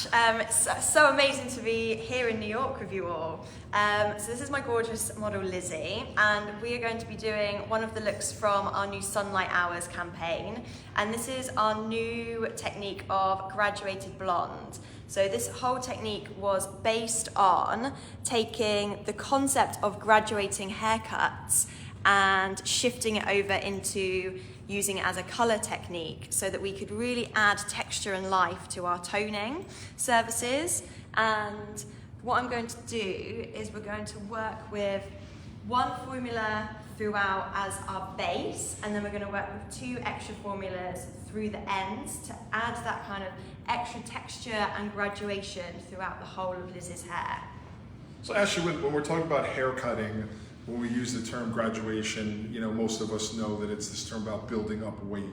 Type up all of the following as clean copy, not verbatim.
much. It's so amazing to be here in New York with you all. So this is my gorgeous model Lizzie, and we are going to be doing one of the looks from our new Sunlight Hours campaign. And this is our new technique of graduated blonde. So this whole technique was based on taking the concept of graduating haircuts and shifting it over into using it as a colour technique so that we could really add texture and life to our toning services. And what I'm going to do is we're going to work with one formula throughout as our base, and then we're going to work with 2 extra formulas through the ends to add that kind of extra texture and graduation throughout the whole of Liz's hair. So Ashley, when we're talking about hair cutting, when we use the term graduation, you know, most of us know that it's this term about building up weight.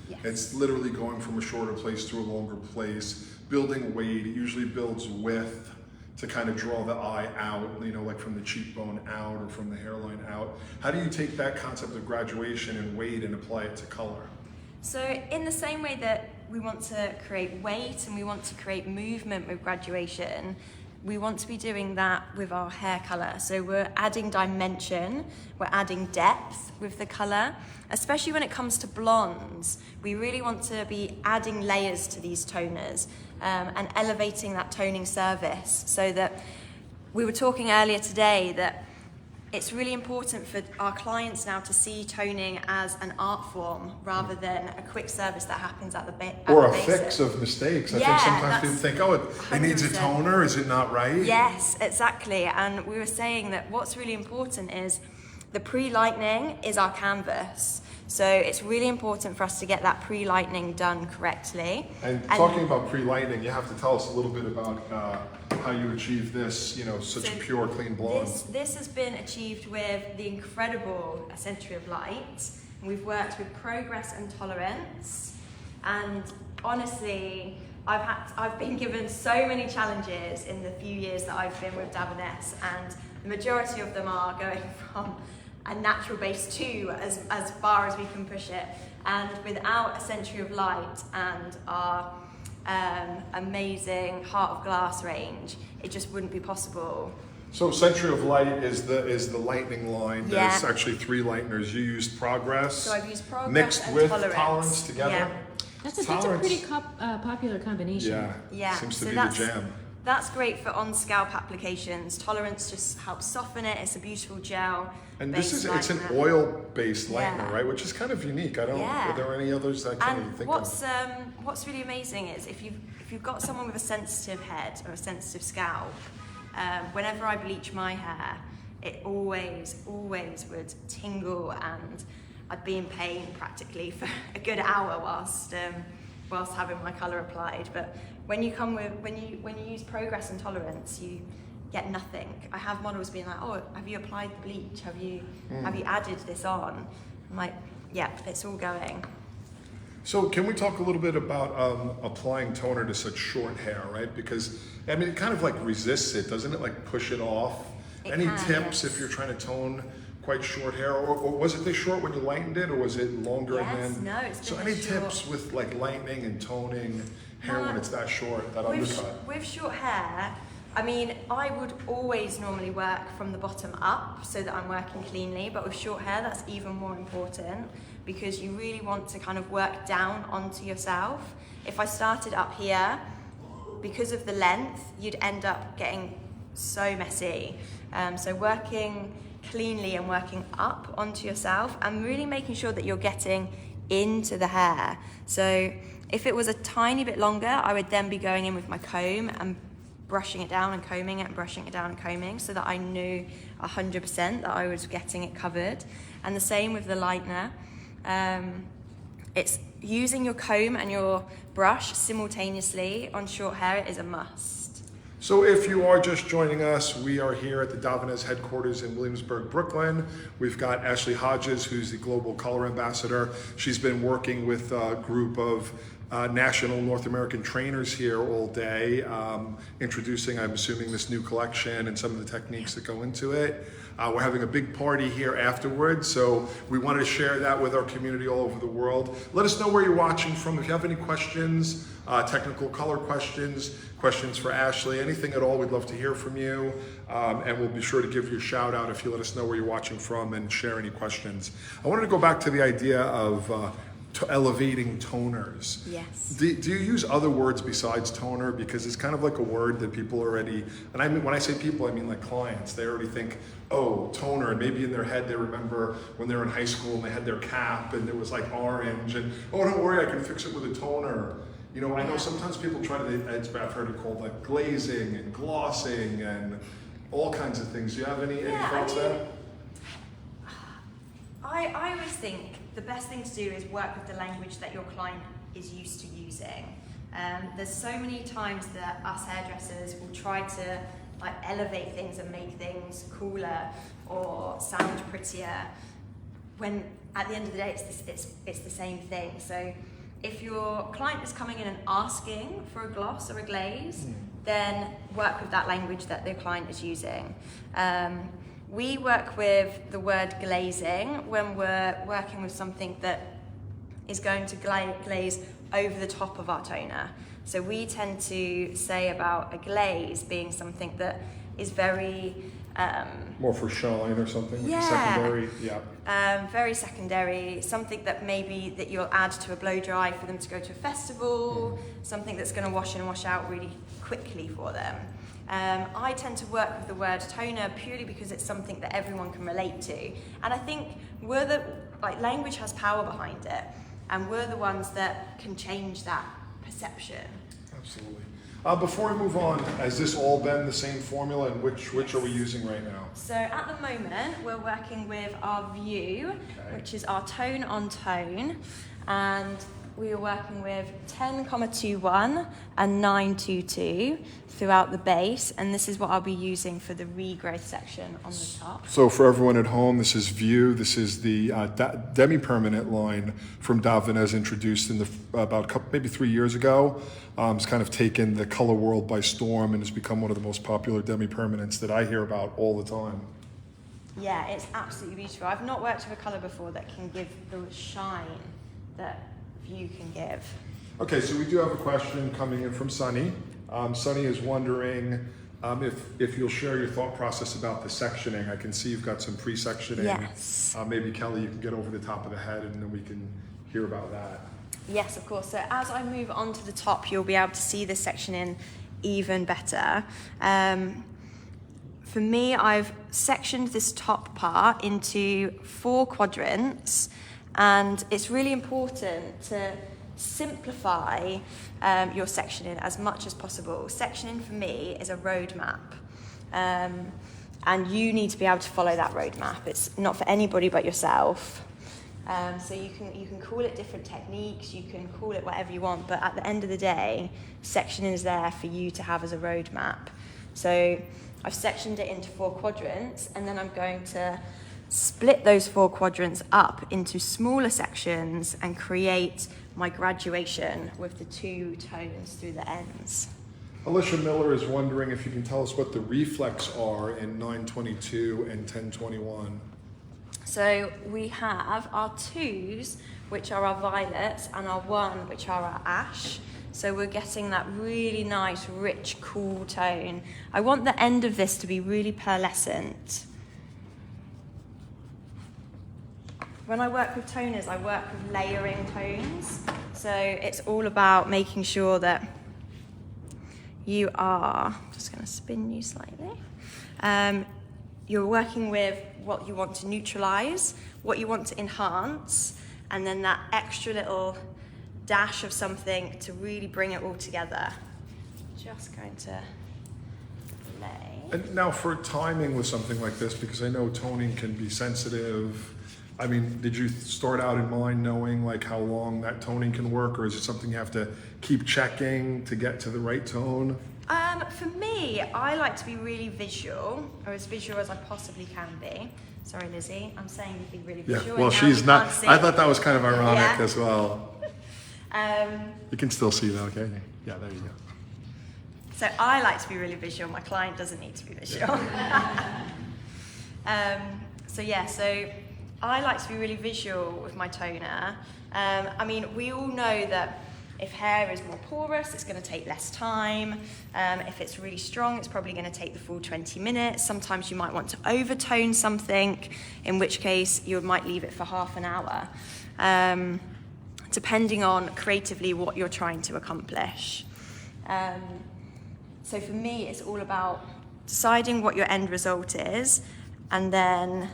Yes. It's literally going from a shorter place to a longer place. Building weight, it usually builds width to kind of draw the eye out, you know, like from the cheekbone out or from the hairline out. How do you take that concept of graduation and weight and apply it to color? So in the same way that we want to create weight and we want to create movement with graduation, we want to be doing that with our hair colour. So we're adding dimension, we're adding depth with the colour, especially when it comes to blondes. We really want to be adding layers to these toners and elevating that toning service, so that we were talking earlier today that it's really important for our clients now to see toning as an art form rather than a quick service that happens at the base. Or a fix of mistakes. I think sometimes people think, oh, it 100%. needs a toner, is it not right? Yes, exactly. And we were saying that what's really important is the pre-lightening is our canvas. So it's really important for us to get that pre-lightening done correctly. And talking about pre-lightening, you have to tell us a little bit about how you achieve this, you know, such a pure, clean blonde. This has been achieved with the incredible Century of Light. We've worked with progress and tolerance. And honestly, I've been given so many challenges in the few years that I've been with Davines, and the majority of them are going from a natural base to as far as we can push it. And without a Century of Light and our amazing Heart of Glass range, it just wouldn't be possible. So Century of Light is the lightening line. Yeah. There's actually 3 lighteners. You used Progress. So I've used Progress mixed and with Tolerance together. Yeah. That's a pretty popular combination. Yeah. Seems to So be the jam. That's great for on-scalp applications. Tolerance just helps soften it. It's a beautiful gel. And it's an oil-based lightener, Yeah. right? Which is kind of unique. Are there any others I can't even think of? What's really amazing is if you've got someone with a sensitive head or a sensitive scalp, whenever I bleach my hair, it always would tingle, and I'd be in pain practically for a good hour whilst having my colour applied. But when you use Progress and Tolerance, you get nothing. I have models being like, oh, have you applied the bleach? Have you added this on? I'm like, yeah, it's all going. So can we talk a little bit about applying toner to such short hair, right? Because, I mean, it kind of like resists it, doesn't it? Like push it off. Any tips if you're trying to tone quite short hair, or was it this short when you lightened it, or was it longer? Yes, no, it's been so any short. tips with like lightening and toning hair when it's that short, that undercut? With short hair, I mean, I would always normally work from the bottom up so that I'm working cleanly, but with short hair, that's even more important because you really want to kind of work down onto yourself. If I started up here, because of the length, you'd end up getting so messy. So working cleanly and working up onto yourself and really making sure that you're getting into the hair. So if it was a tiny bit longer, I would then be going in with my comb and brushing it down and combing it and brushing it down and combing so that I knew 100% that I was getting it covered. And the same with the lightener. It's using your comb and your brush simultaneously on short hair. It is a must. So if you are just joining us, we are here at the Davines headquarters in Williamsburg, Brooklyn. We've got Ashley Hodges, who's the Global Color Ambassador. She's been working with a group of national North American trainers here all day, introducing, I'm assuming, this new collection and some of the techniques that go into it. We're having a big party here afterwards, so we want to share that with our community all over the world. Let us know where you're watching from. If you have any questions technical color questions, questions for Ashley, anything at all, we'd love to hear from you. And we'll be sure to give you a shout out if you let us know where you're watching from and share any questions. I wanted to go back to the idea of elevating toners. Yes. Do you use other words besides toner? Because it's kind of like a word that people already, and I mean, when I say people, I mean like clients, they already think, oh, toner, and maybe in their head they remember when they were in high school and they had their cap and it was like orange, and oh, don't worry, I can fix it with a toner. You know, I know sometimes people try to, I've heard it called like glazing and glossing and all kinds of things. Do you have any thoughts there? I always think the best thing to do is work with the language that your client is used to using. There's so many times that us hairdressers will try to like elevate things and make things cooler or sound prettier, when at the end of the day it's the same thing. So if your client is coming in and asking for a gloss or a glaze, then work with that language that the client is using. We work with the word glazing when we're working with something that is going to glaze over the top of our toner. So we tend to say about a glaze being something that is very... more for shine or something? Yeah. Secondary? Yeah. Very secondary, something that maybe that you'll add to a blow dry for them to go to a festival, something that's going to wash in and wash out really quickly for them. I tend to work with the word toner purely because it's something that everyone can relate to, and I think language has power behind it, and we're the ones that can change that perception. Absolutely. Before we move on, has this all been the same formula, and which are we using right now? So at the moment we're working with our View, which is our tone on tone, and we are working with 10,21 and 922 throughout the base, and this is what I'll be using for the regrowth section on the top. So for everyone at home, this is View. This is the demi-permanent line from Davines, introduced in maybe 3 years ago. It's kind of taken the color world by storm and has become one of the most popular demi-permanents that I hear about all the time. Yeah, it's absolutely beautiful. I've not worked with a color before that can give the shine that View can give. Okay, so we do have a question coming in from Sunny. Sunny is wondering if you'll share your thought process about the sectioning. I can see you've got some pre-sectioning. Yes. Maybe Kelly, you can get over the top of the head and then we can hear about that. Yes, of course. So as I move on to the top, you'll be able to see the sectioning even better. For me, I've sectioned this top part into 4 quadrants, and it's really important to simplify your sectioning as much as possible. Sectioning for me is a roadmap, and you need to be able to follow that roadmap. It's not for anybody but yourself. So you can call it different techniques, you can call it whatever you want, but at the end of the day, sectioning is there for you to have as a roadmap. So I've sectioned it into 4 quadrants, and then I'm going to split those 4 quadrants up into smaller sections and create my graduation with the 2 tones through the ends. Alicia Miller is wondering if you can tell us what the reflex are in 922 and 1021. So we have our 2s, which are our violets, and our 1, which are our ash. So we're getting that really nice, rich, cool tone. I want the end of this to be really pearlescent. When I work with toners, I work with layering tones. So it's all about making sure that you are, just going to spin you slightly. You're working with what you want to neutralize, what you want to enhance, and then that extra little dash of something to really bring it all together. Just going to lay. And now for timing with something like this, because I know toning can be sensitive, I mean, did you start out in mind knowing like how long that toning can work, or is it something you have to keep checking to get to the right tone? For me, I like to be really visual, or as visual as I possibly can be. Sorry, Lizzie, I'm saying to be really visual. Yeah, well, she's not. I thought that was kind of ironic as well. You can still see that, okay? Yeah, there you go. So I like to be really visual. My client doesn't need to be visual. So I like to be really visual with my toner. I mean, we all know that If hair is more porous, it's going to take less time. If it's really strong, it's probably going to take the full 20 minutes. Sometimes you might want to overtone something, in which case you might leave it for half an hour, depending on creatively what you're trying to accomplish. So for me, it's all about deciding what your end result is, and then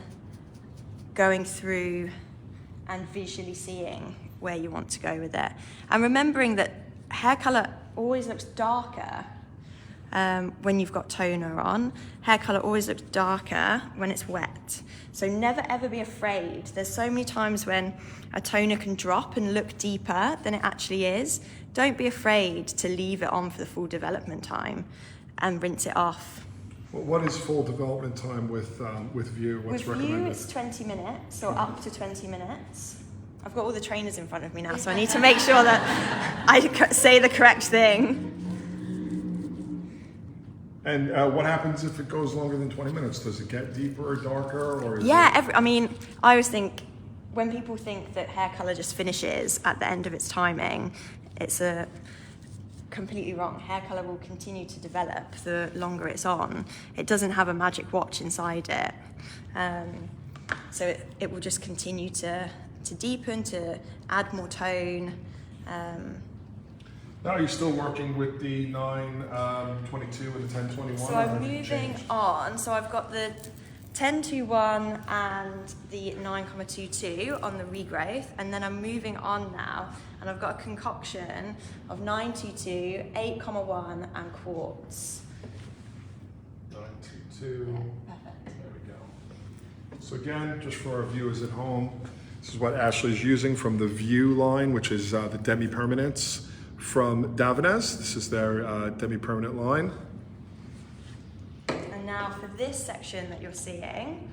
going through and visually seeing where you want to go with it. And remembering that hair colour always looks darker when you've got toner on. Hair colour always looks darker when it's wet. So never ever be afraid. There's so many times when a toner can drop and look deeper than it actually is. Don't be afraid to leave it on for the full development time and rinse it off. Well, what is full development time with View? What's recommended? With View, it's 20 minutes or up to 20 minutes. I've got all the trainers in front of me now, so I need to make sure that I say the correct thing. And what happens if it goes longer than 20 minutes? Does it get deeper or darker? Or I always think when people think that hair colour just finishes at the end of its timing, it's completely wrong. Hair colour will continue to develop the longer it's on. It doesn't have a magic watch inside it. So it will just continue to deepen, to add more tone. Now, are you still working with the 922 and the 1021? So I'm moving on. So I've got the 1021 and the 9,22 on the regrowth, and then I'm moving on now, and I've got a concoction of 922, 8,1 and quartz. 922. There we go. So again, just for our viewers at home, this is what Ashley's using from the View line, which is the Demi-Permanents from Davines. This is their Demi-Permanent line. And now for this section that you're seeing,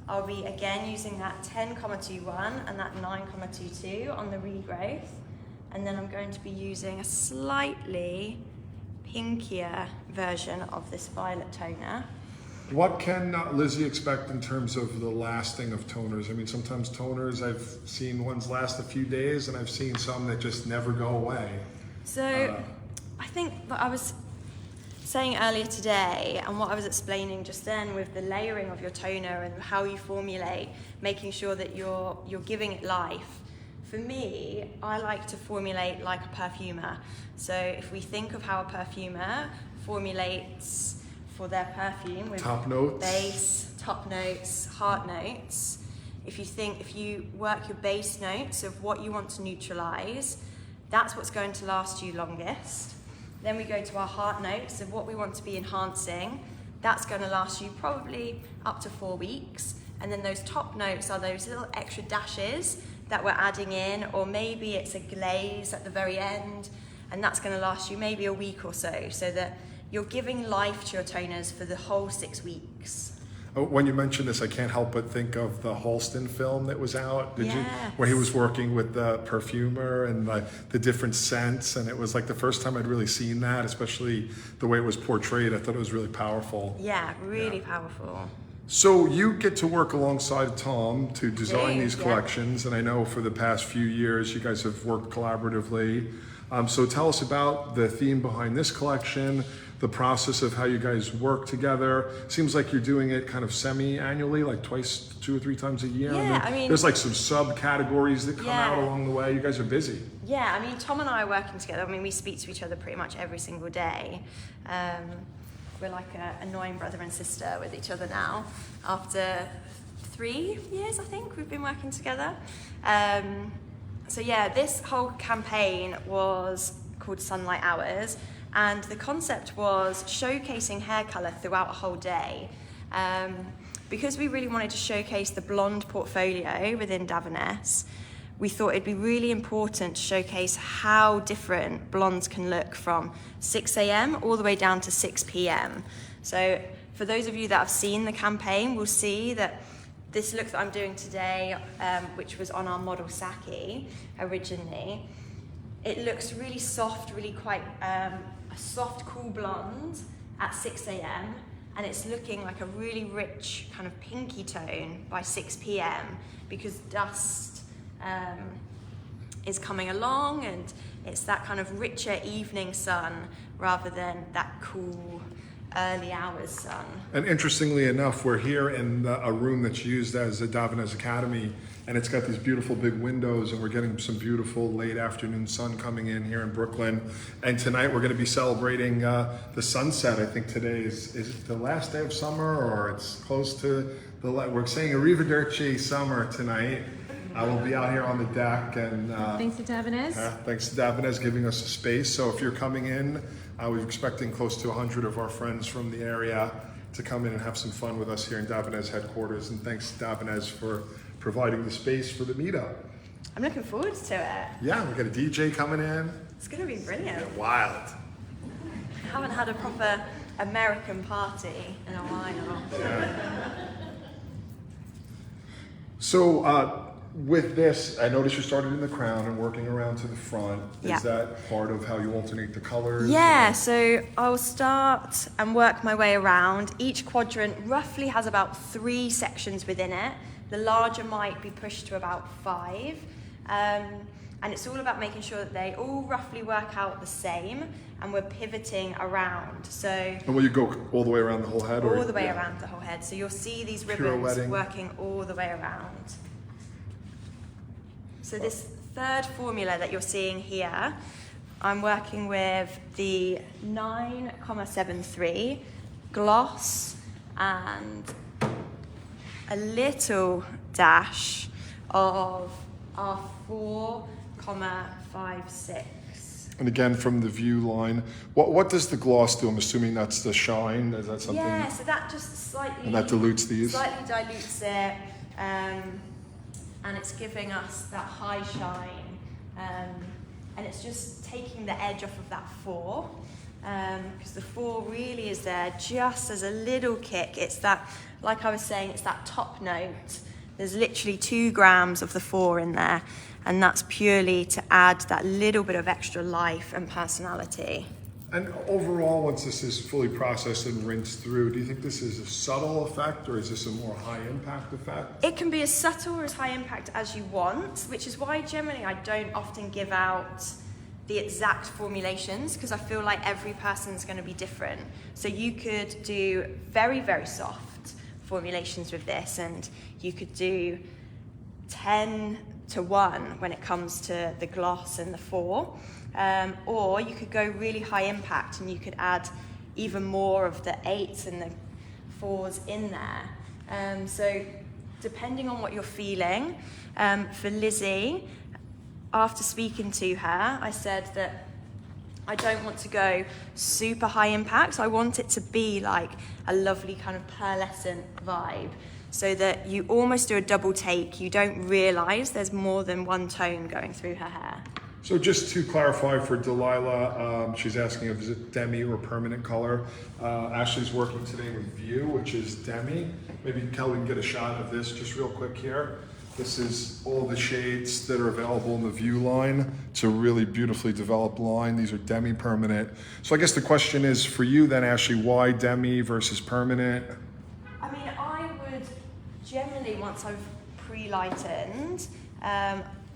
I'll be again using that 10,21 and that 9,22 on the regrowth. And then I'm going to be using a slightly pinkier version of this violet toner. What can Lizzie expect in terms of the lasting of toners? I mean, sometimes toners, I've seen ones last a few days, and I've seen some that just never go away. So I think what I was saying earlier today, and what I was explaining just then with the layering of your toner and how you formulate, making sure that you're giving it life. For me, I like to formulate like a perfumer. So if we think of how a perfumer formulates for their perfume with top notes, base, top notes, heart notes. If you work your base notes of what you want to neutralize, that's what's going to last you longest. Then we go to our heart notes of what we want to be enhancing. That's going to last you probably up to 4 weeks. And then those top notes are those little extra dashes that we're adding in, or maybe it's a glaze at the very end, and that's going to last you maybe a week or so that you're giving life to your toners for the whole 6 weeks. When you mention this, I can't help but think of the Halston film that was out. Did you? Where he was working with the perfumer and the different scents, and it was like the first time I'd really seen that, especially the way it was portrayed. I thought it was really powerful. Yeah, really powerful. So you get to work alongside Tom to design these collections, and I know for the past few years you guys have worked collaboratively. So tell us about the theme behind this collection, the process of how you guys work together. Seems like you're doing it kind of semi-annually, like twice, 2 or 3 times a year. Yeah, and then there's like some subcategories that come out along the way. You guys are busy. Yeah, I mean, Tom and I are working together. I mean, we speak to each other pretty much every single day. We're like an annoying brother and sister with each other now. After 3 years, I think, we've been working together. So yeah, this whole campaign was called Sunlight Hours, and the concept was showcasing hair colour throughout a whole day. Because we really wanted to showcase the blonde portfolio within Davines, we thought it'd be really important to showcase how different blondes can look from 6 a.m. all the way down to 6 p.m. So for those of you that have seen the campaign, will see that this look that I'm doing today, which was on our model Saki originally, it looks really soft, really quite a soft, cool blonde at 6 a.m. and it's looking like a really rich kind of pinky tone by 6 p.m. because dust is coming along and It's that kind of richer evening sun rather than that cool early hours sun. And interestingly enough, we're here in a room that's used as a Davines Academy, and it's got these beautiful big windows, and we're getting some beautiful late afternoon sun coming in here in Brooklyn. And tonight we're going to be celebrating the sunset. I think today is it the last day of summer, or it's close to the, we're saying arrivederci summer tonight. I will be out here on the deck, and Thanks to Davines. thanks to Davines giving us a space. So if you're coming in, we're expecting close to 100 of our friends from the area to come in and have some fun with us here in Davines headquarters. And thanks to Davines for providing the space for the meetup. I'm looking forward to it. Yeah, we got a DJ coming in. It's going to be brilliant. Wild. I haven't had a proper American party in a while. Yeah. So with this, I noticed you started in the crown and working around to the front. Yeah. Is that part of how you alternate the colors? Yeah, or- so I'll start and work my way around. Each quadrant roughly has about 3 sections within it. The larger might be pushed to about 5. And it's all about making sure that they all roughly work out the same, and we're pivoting around. So And will you go all the way around the whole head? all the way around the whole head. So you'll see these ribbons Pirouetting. working all the way around. So this third formula that you're seeing here, I'm working with the 9,73 gloss and a little dash of our 4,56. And again, from the view line, what does the gloss do? I'm assuming that's the shine. Is that something? Yeah, so that just slightly... And that dilutes these? Slightly dilutes it, and it's giving us that high shine. And it's just taking the edge off of that 4, because the 4 really is there just as a little kick. It's that, like I was saying, it's that top note. There's literally 2 grams of the 4 in there, and that's purely to add that little bit of extra life and personality. And overall, once this is fully processed and rinsed through, do you think this is a subtle effect, or is this a more high impact effect? It can be as subtle or as high impact as you want, which is why generally I don't often give out the exact formulations, because I feel like every person's going to be different. So you could do very, very soft formulations with this, and you could do 10-to-1 when it comes to the gloss and the 4. Or you could go really high impact and you could add even more of the 8s and the 4s in there. So depending on what you're feeling, for Lizzie, after speaking to her, I said that I don't want to go super high impact. I want it to be like a lovely kind of pearlescent vibe, so that you almost do a double take. You don't realise there's more than one tone going through her hair. So just to clarify for Delilah, she's asking if is it demi or permanent color. Ashley's working today with View, which is demi. Maybe Kelly can get a shot of this just real quick here. This is all the shades that are available in the View line. It's a really beautifully developed line. These are demi permanent. So I guess the question is for you then, Ashley, why demi versus permanent? I mean, I would generally, once I've pre-lightened,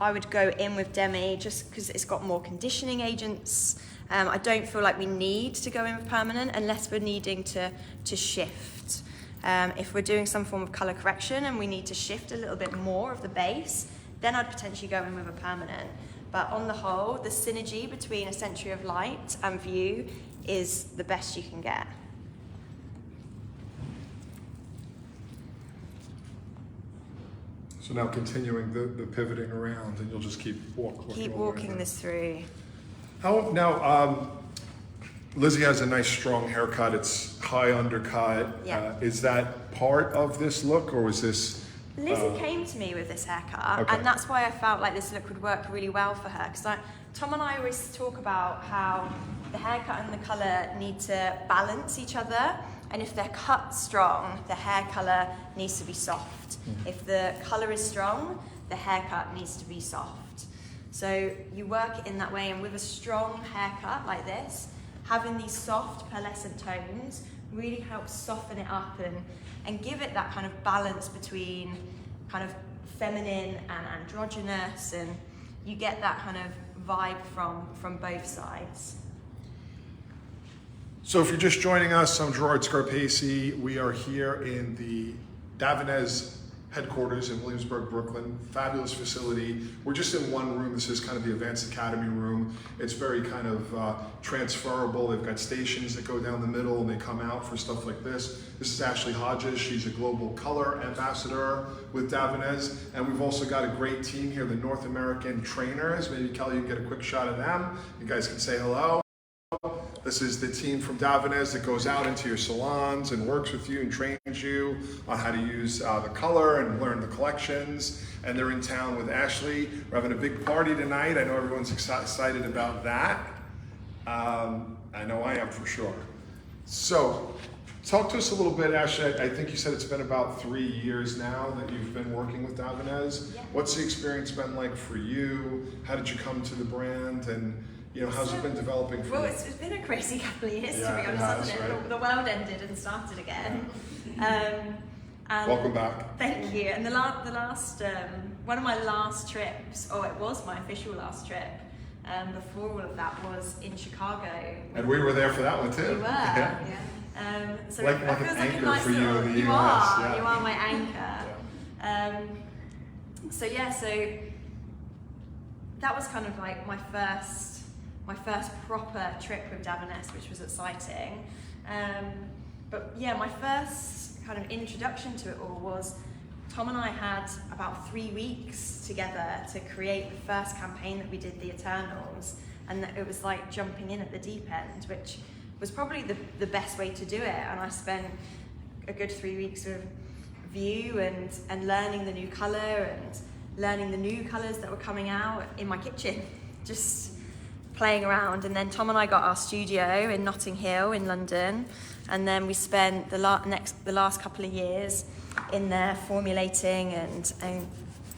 I would go in with demi just because it's got more conditioning agents. I don't feel like we need to go in with permanent unless we're needing to shift. If we're doing some form of colour correction and we need to shift a little bit more of the base, then I'd potentially go in with a permanent. But on the whole, the synergy between A Century of Light and View is the best you can get. So now continuing the pivoting around, and you'll just keep walking. Keep walking this through. How now? Lizzie has a nice strong haircut. It's high undercut. Yeah. Is that part of this look, or was this? Lizzie came to me with this haircut, Okay. and that's why I felt like this look would work really well for her. Because Tom and I always talk about how the haircut and the colour need to balance each other, and if they're cut strong, the hair colour needs to be soft. If the colour is strong, the haircut needs to be soft. So you work it in that way, and with a strong haircut like this, having these soft pearlescent tones really helps soften it up and give it that kind of balance between kind of feminine and androgynous, and you get that kind of vibe from both sides. So if you're just joining us, I'm Gerard Scarpese. We are here in the Davines headquarters in Williamsburg, Brooklyn. Fabulous facility. We're just in one room. This is kind of the Advanced Academy room. It's very kind of transferable. They've got stations that go down the middle and they come out for stuff like this. This is Ashley Hodges. She's a global color ambassador with Davines. And we've also got a great team here, the North American trainers. Maybe Kelly, you can get a quick shot of them. You guys can say hello. This is the team from Davines that goes out into your salons and works with you and trains you on how to use the color and learn the collections. And they're in town with Ashley. We're having a big party tonight. I know everyone's excited about that. I know I am for sure. So talk to us a little bit, Ashley. I think you said it's been about 3 years now that you've been working with Davines. Yeah. What's the experience been like for you? How did you come to the brand? And how's it been developing for you? Well, it's been a crazy couple of years, to be honest, hasn't it? Right. The world ended and started again. And Welcome back. Thank you. And the last, one of my last trips, or it was my official last trip, before all of that was in Chicago. And we were there for that one too. We were, yeah. So like it an feels anchor like a nice for you little, in the you US. are, Yeah. you are my anchor. Yeah. So that was kind of like my first proper trip with Davines, which was exciting. But yeah, my first kind of introduction to it all was Tom and I had about 3 weeks together to create the first campaign that we did, the Eternals, and it was like jumping in at the deep end, which was probably the best way to do it. And I spent a good 3 weeks with View and learning the new colour and learning the new colours that were coming out in my kitchen, just playing around. And then Tom and I got our studio in Notting Hill in London, and then we spent the last couple of years in there formulating and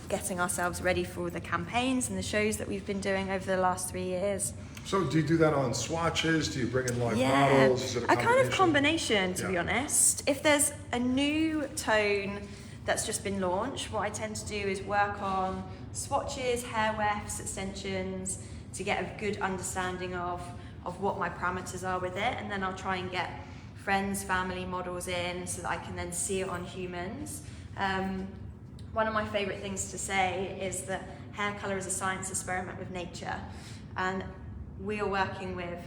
getting ourselves ready for the campaigns and the shows that we've been doing over the last 3 years. So do you do that on swatches? Do you bring in live models? Is it a kind of combination, to be Yeah. honest. If there's a new tone that's just been launched, what I tend to do is work on swatches, hair wefts, extensions, to get a good understanding of what my parameters are with it, and then I'll try and get friends, family, models in so that I can then see it on humans. One of my favourite things to say is that hair colour is a science experiment with nature, and we are working with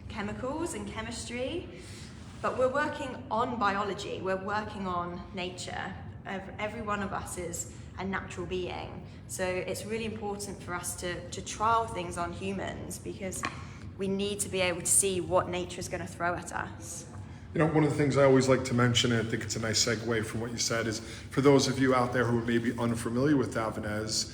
chemicals and chemistry, but we're working on biology, we're working on nature. Every one of us is a natural being, so it's really important for us to trial things on humans, because we need to be able to see what nature is going to throw at us. One of the things I always like to mention, and I think it's a nice segue from what you said, is for those of you out there who are maybe unfamiliar with Davines,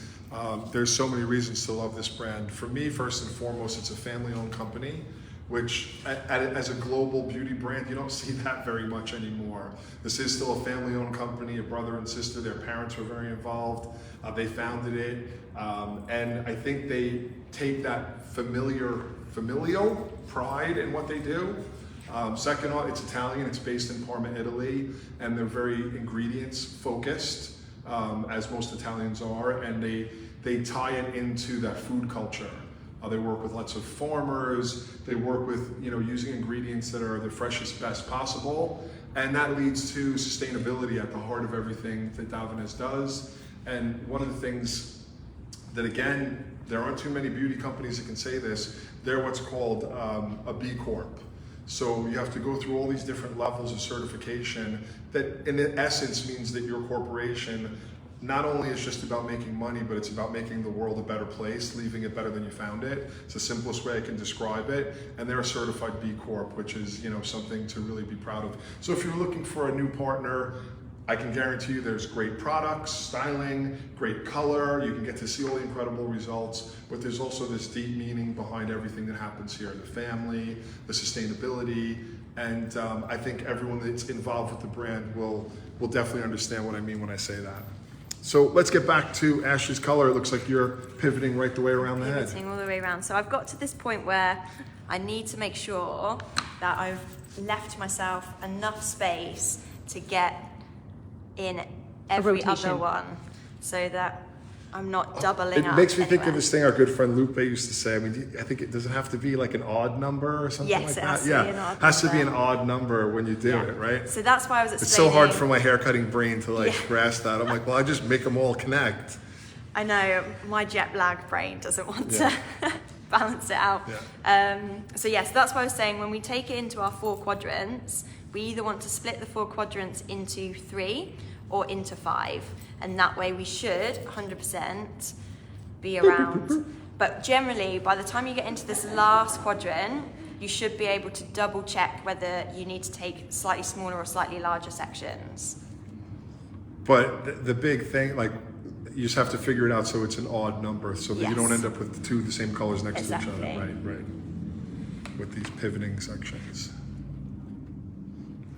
there's so many reasons to love this brand. For me, first and foremost, it's a family-owned company, which as a global beauty brand, you don't see that very much anymore. This is still a family-owned company, a brother and sister. Their parents were very involved. They founded it, and I think they take that familial pride in what they do. Second, it's Italian. It's based in Parma, Italy, and they're very ingredients focused, as most Italians are, and they tie it into that food culture. They work with lots of farmers. They work with using ingredients that are the freshest, best possible, and that leads to sustainability at the heart of everything that Davines does. And one of the things that, again, there aren't too many beauty companies that can say this. They're what's called a B Corp. So you have to go through all these different levels of certification that in essence means that your corporation not only is just about making money, but it's about making the world a better place, leaving it better than you found it. It's the simplest way I can describe it. And they're a certified B Corp, which is something to really be proud of. So if you're looking for a new partner, I can guarantee you there's great products, styling, great color. You can get to see all the incredible results, but there's also this deep meaning behind everything that happens here, the family, the sustainability, and I think everyone that's involved with the brand will definitely understand what I mean when I say that. So let's get back to Ashley's color. It looks like you're pivoting right the way around the head. Pivoting all the way around. So I've got to this point where I need to make sure that I've left myself enough space to get in every other one, so that I'm not doubling up. It makes me think of anywhere. this thing our good friend Lupe used to say. I mean, I think it doesn't have to be like an odd number or something Yes, like it that. has to be an odd has to be an number. odd number when you do Yeah. it, right? So that's why I was It's so explaining. hard for my haircutting brain to like grasp that. I'm like, well, I just make them all connect. I know, my jet lag brain doesn't want Yeah. to balance it out. Yeah. So yes, that's why I was saying when we take it into our 4 quadrants, we either want to split the 4 quadrants into 3 or into 5. And that way we should 100% be around. But generally, by the time you get into this last quadrant, you should be able to double check whether you need to take slightly smaller or slightly larger sections. But the big thing, like, you just have to figure it out so it's an odd number, so that you don't Yes. end up with the 2 the same colors next to each other. Exactly. Right. With these pivoting sections.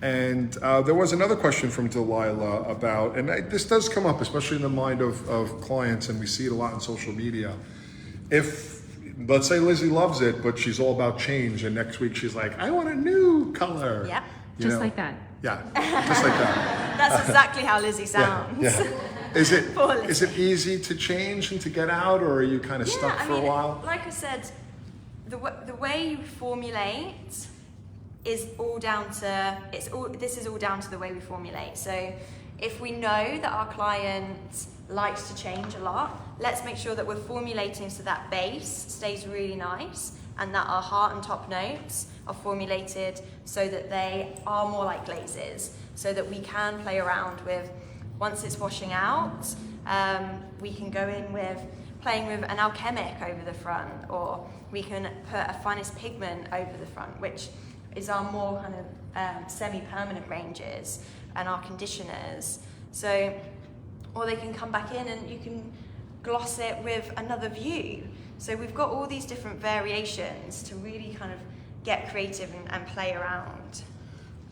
And there was another question from Delilah about, and this does come up, especially in the mind of clients, and we see it a lot on social media. If, let's say Lizzie loves it, but she's all about change, and next week she's like, I want a new color. Yep. You Just know? like that. Yeah, just like that. That's exactly how Lizzie sounds. Yeah. Is it Poor Lizzie. is it easy to change and to get out, or are you kind of stuck for a while? Like I said, the way you formulate is all down to this is all down to the way we formulate. So if we know that our client likes to change a lot, let's make sure that we're formulating so that base stays really nice and that our heart and top notes are formulated so that they are more like glazes, so that we can play around with, once it's washing out, we can go in with playing with an alchemic over the front, or we can put a finest pigment over the front, which is our more kind of semi-permanent ranges and our conditioners. So, or they can come back in and you can gloss it with another view. So we've got all these different variations to really kind of get creative and play around.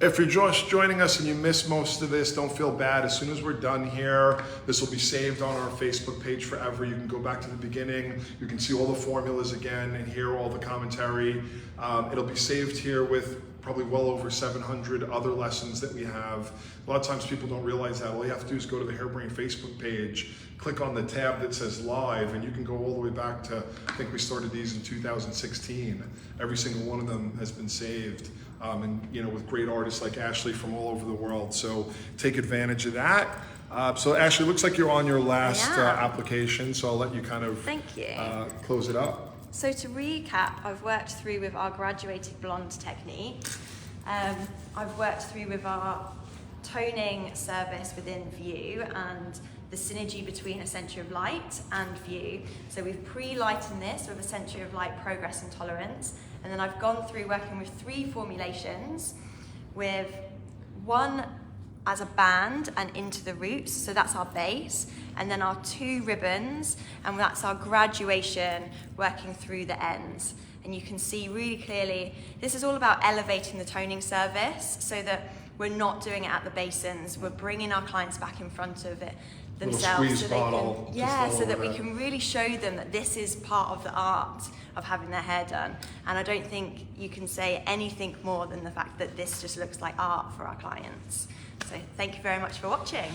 If you're just joining us and you missed most of this, don't feel bad. As soon as we're done here, this will be saved on our Facebook page forever. You can go back to the beginning. You can see all the formulas again and hear all the commentary. It'll be saved here with probably well over 700 other lessons that we have. A lot of times people don't realize that. All you have to do is go to the Hairbrain Facebook page, click on the tab that says live, and you can go all the way back to, I think we started these in 2016. Every single one of them has been saved. And you know, with great artists like Ashley from all over the world. So take advantage of that. So Ashley, looks like you're on your last application, so I'll let you kind of Thank you. Close it up. So to recap, I've worked through with our graduated blonde technique. I've worked through with our toning service within View and the synergy between a Century of Light and View. So we've pre-lightened this with a Century of Light Progress and Tolerance. And then I've gone through working with 3 formulations, with 1 as a band and into the roots, so that's our base, and then our 2 ribbons, and that's our graduation working through the ends. And you can see really clearly, this is all about elevating the toning service so that we're not doing it at the basins, we're bringing our clients back in front of it themselves, squeeze so bottle, they just can, all so that over we that. can really show them that this is part of the art of having their hair done. And I don't think you can say anything more than the fact that this just looks like art for our clients. So thank you very much for watching.